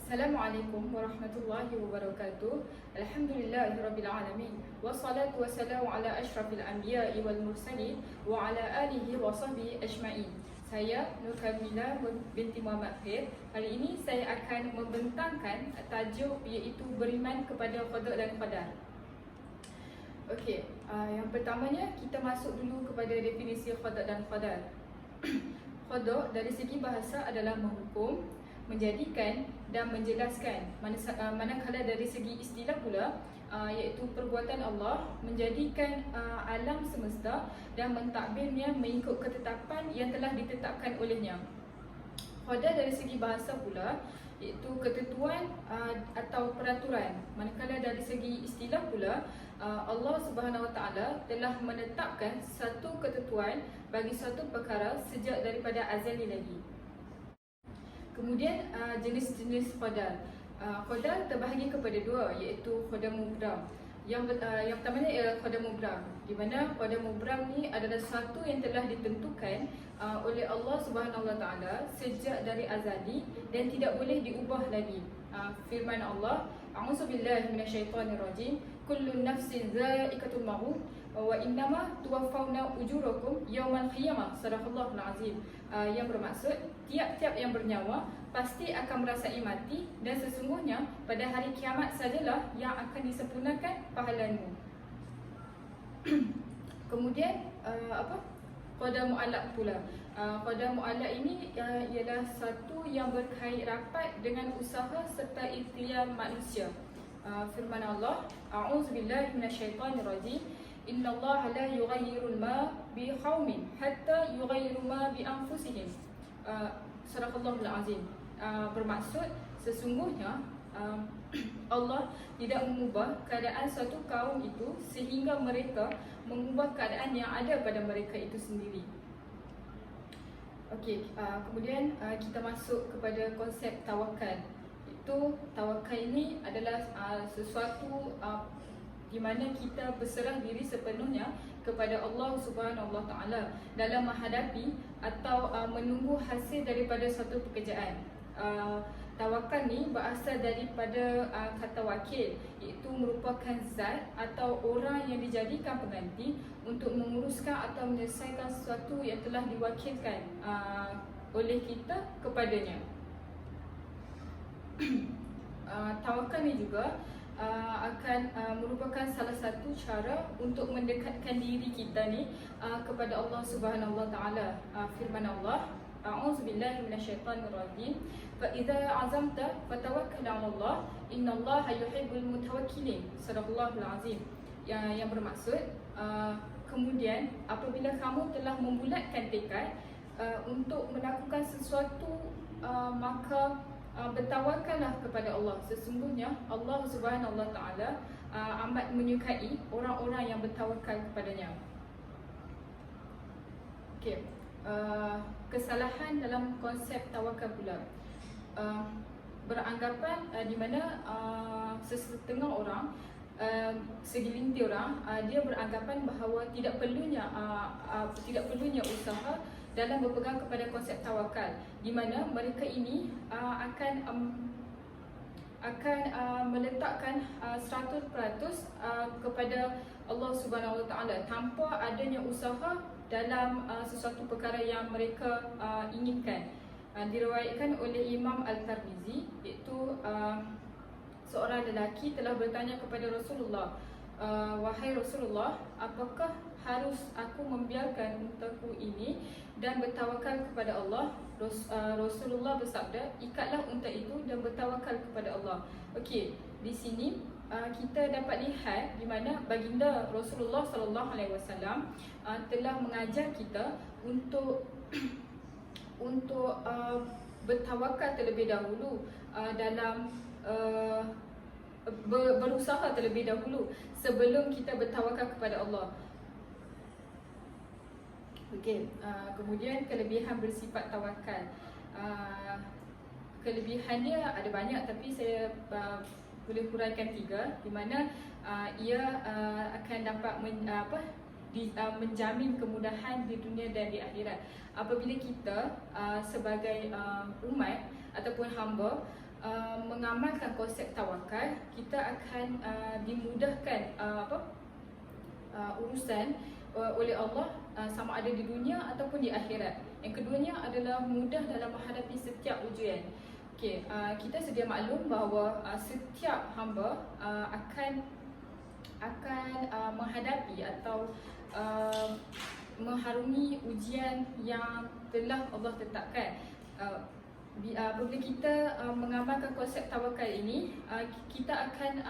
Assalamualaikum warahmatullahi wabarakatuh. Alhamdulillahirabbil alamin. Wassalatu wassalamu ala asyrafil anbiya'i wal mursalin wa ala alihi wa sahbihi ajma'in. Saya Nur Kamila binti Muhammad Khair. Hari ini saya akan membentangkan tajuk iaitu beriman kepada qada dan qadar. Okey, yang pertamanya kita masuk dulu kepada definisi qada dan qadar. Qada dari segi bahasa adalah menghukum, menjadikan dan menjelaskan. Manakala dari segi istilah pula iaitu perbuatan Allah menjadikan alam semesta dan mentadbirnya mengikut ketetapan yang telah ditetapkan olehnya. Qada dari segi bahasa pula iaitu ketentuan atau peraturan. Manakala dari segi istilah pula Allah Subhanahu Wa Taala telah menetapkan satu ketentuan bagi satu perkara sejak daripada azali lagi. Kemudian jenis-jenis qadar. Qadar terbahagi kepada dua iaitu qadar mubram. Yang pertamanya ialah qadar mubram, di mana qadar mubram ni adalah sesuatu yang telah ditentukan oleh Allah Subhanahu Wa Taala sejak dari azali dan tidak boleh diubah lagi. Firman Allah, A'udzubillahi minasyaitonirrajim, kullu nafsin dha'iqatul maut wa innama tuwaffawna ujurakum yaumal qiyamah. Sadaqallahul azim. Yang bermaksud tiap-tiap yang bernyawa pasti akan merasai mati dan sesungguhnya pada hari kiamat sajalah yang akan disempurnakan pahalamu. Kemudian qadar mu'allaq pula. Qadar mu'allaq ini ialah satu yang berkait rapat dengan usaha serta ikhtiar manusia. Firman Allah, A'udzubillahi minasyaitonirrajim, innallaha la yughayyirul ma bi qaumin hatta yughayyiru ma bi anfusihim. Sadaqallahul azim. Bermaksud sesungguhnya Allah tidak mengubah keadaan suatu kaum itu sehingga mereka mengubah keadaan yang ada pada mereka itu sendiri. Okey, kemudian kita masuk kepada konsep tawakal. Itu tawakal ini adalah sesuatu di mana kita berserah diri sepenuhnya kepada Allah Subhanahu Wa Taala dalam menghadapi atau menunggu hasil daripada suatu pekerjaan. Tawakal ni berasal daripada kata wakil, iaitu merupakan zat atau orang yang dijadikan pengganti untuk menguruskan atau menyelesaikan sesuatu yang telah diwakilkan oleh kita kepadanya. Tawakal ni juga akan merupakan salah satu cara untuk mendekatkan diri kita ni kepada Allah Subhanahu Wa Taala. Firman Allah, A'udzubillahi minasyaitonirrajim, fa idza azamta fatawakkal 'ala Allah, innallaha yuhibbul mutawakkilin. Sadaqallahul azim. Yang bermaksud kemudian apabila kamu telah membulatkan tekad untuk melakukan sesuatu maka bertawakallah kepada Allah. Sesungguhnya Allah Subhanahu Wa Taala amat menyukai orang-orang yang bertawakal kepadanya. Okey. Kesalahan dalam konsep tawakal pula. Beranggapan di mana sesetengah orang, segelintir orang, dia beranggapan bahawa tidak perlunya usaha dalam berpegang kepada konsep tawakal, di mana mereka ini akan meletakkan 100% kepada Allah Subhanahu Wa Taala tanpa adanya usaha dalam sesuatu perkara yang mereka inginkan. Diriwayatkan oleh Imam Al-Tirmizi, iaitu seorang lelaki telah bertanya kepada Rasulullah, wahai Rasulullah, apakah harus aku membiarkan untaku ini dan bertawakal kepada Allah? Rasulullah bersabda, ikatlah unta itu dan bertawakal kepada Allah. Okey, di sini kita dapat lihat di mana baginda Rasulullah sallallahu alaihi wasallam telah mengajar kita untuk bertawakal terlebih dahulu dalam berusaha terlebih dahulu sebelum kita bertawakal kepada Allah. Okey, kemudian kelebihan bersifat tawakal. Kelebihannya ada banyak tapi saya boleh huraikan 3, di mana ia akan dapat menjamin kemudahan di dunia dan di akhirat. Apabila kita sebagai umat ataupun hamba mengamalkan konsep tawakal, kita akan dimudahkan urusan oleh Allah, sama ada di dunia ataupun di akhirat. Yang keduanya adalah mudah dalam menghadapi setiap ujian. Kita sedia maklum bahawa setiap hamba akan menghadapi atau mengharungi ujian yang telah Allah tetapkan. Apabila kita mengamalkan konsep tawakal ini, kita akan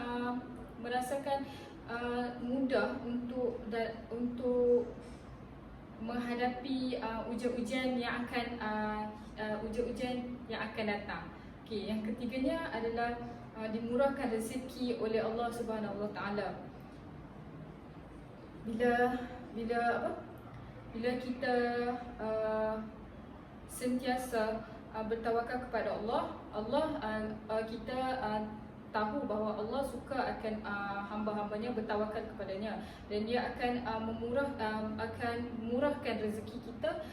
merasakan mudah untuk menghadapi ujian-ujian yang akan datang. Yang ketiganya adalah dimurahkan rezeki oleh Allah Subhanahu Wa Taala. Bila kita sentiasa bertawakal kepada Allah, kita tahu bahawa Allah suka akan hamba-hambanya bertawakal kepadanya, dan dia akan memurahkan rezeki kita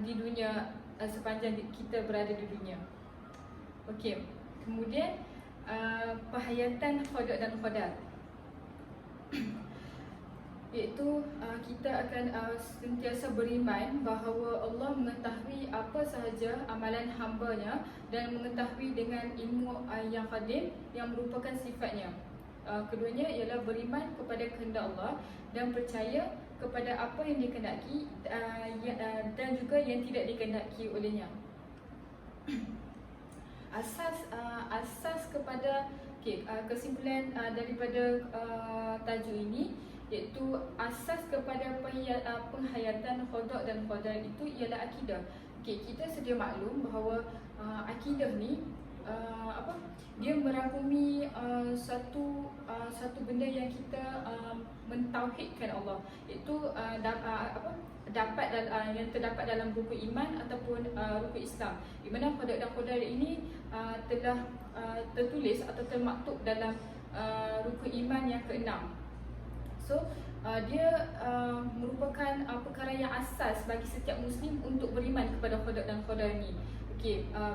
di dunia sepanjang kita berada di dunia. Kemudian penghayatan qada dan qadar, iaitu kita akan sentiasa beriman bahawa Allah mengetahui apa sahaja amalan hamba-Nya dan mengetahui dengan ilmu yang qadim yang merupakan sifatnya. Keduanya ialah beriman kepada kehendak Allah dan percaya kepada apa yang dikehendaki dan juga yang tidak dikehendaki olehnya. Asas kepada kesimpulan daripada tajuk ini, iaitu asas kepada penghayatan qada dan qadar itu ialah akidah. Kita sedia maklum bahawa akidah ni dia merangkumi satu benda yang kita mentauhidkan Allah, iaitu yang terdapat dalam buku iman ataupun rukun Islam, di mana qada dan qadar ini telah tertulis atau termaktub dalam rukun iman yang ke-6. Dia merupakan perkara yang asas bagi setiap Muslim untuk beriman kepada qada dan qadar ini.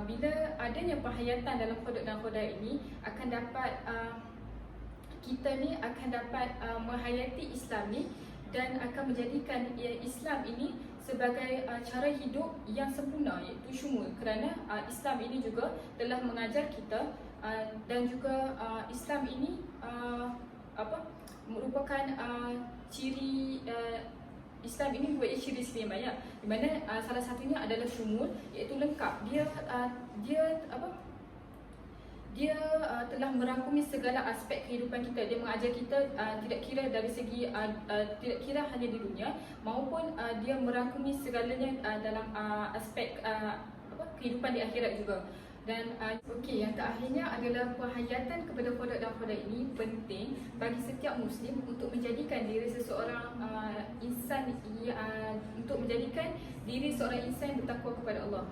Bila adanya penghayatan dalam qada dan qadar ini, akan dapat kita ni akan dapat menghayati Islam ni dan akan menjadikan Islam ini sebagai cara hidup yang sempurna, iaitu syumul, kerana Islam ini juga telah mengajar kita dan juga Islam ini merupakan ciri Islam ini mempunyai ciri istimewa, di mana salah satunya adalah syumul, iaitu lengkap. Dia telah merangkumi segala aspek kehidupan kita. Dia mengajar kita tidak kira dari segi tidak kira hanya di dunia, maupun dia merangkumi segalanya dalam aspek kehidupan di akhirat juga. Dan yang terakhirnya adalah penghayatan kepada qada dan qadar ini penting bagi setiap Muslim untuk menjadikan diri seorang insan yang bertakwa kepada Allah.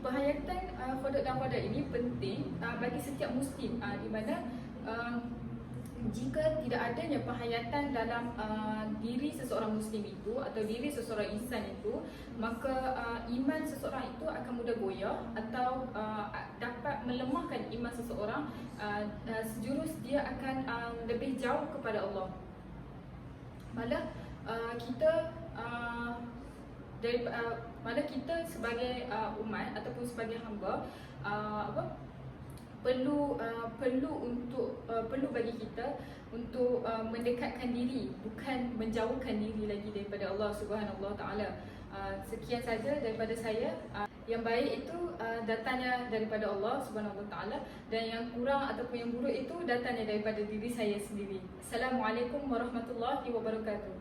Penghayatan qada dan qadar ini penting bagi setiap Muslim, di mana jika tidak adanya penghayatan dalam diri seseorang Muslim itu atau diri seseorang insan itu, maka iman seseorang itu akan mudah goyah atau dapat melemahkan iman seseorang, sejurus dia akan lebih jauh kepada Allah. Malah kita sebagai umat ataupun sebagai hamba perlu bagi kita untuk mendekatkan diri, bukan menjauhkan diri lagi daripada Allah Subhanahu Wa Taala. Sekian saja daripada saya. Yang baik itu datangnya daripada Allah Subhanahu Wa Taala, dan yang kurang ataupun yang buruk itu datangnya daripada diri saya sendiri. Assalamualaikum warahmatullahi wabarakatuh.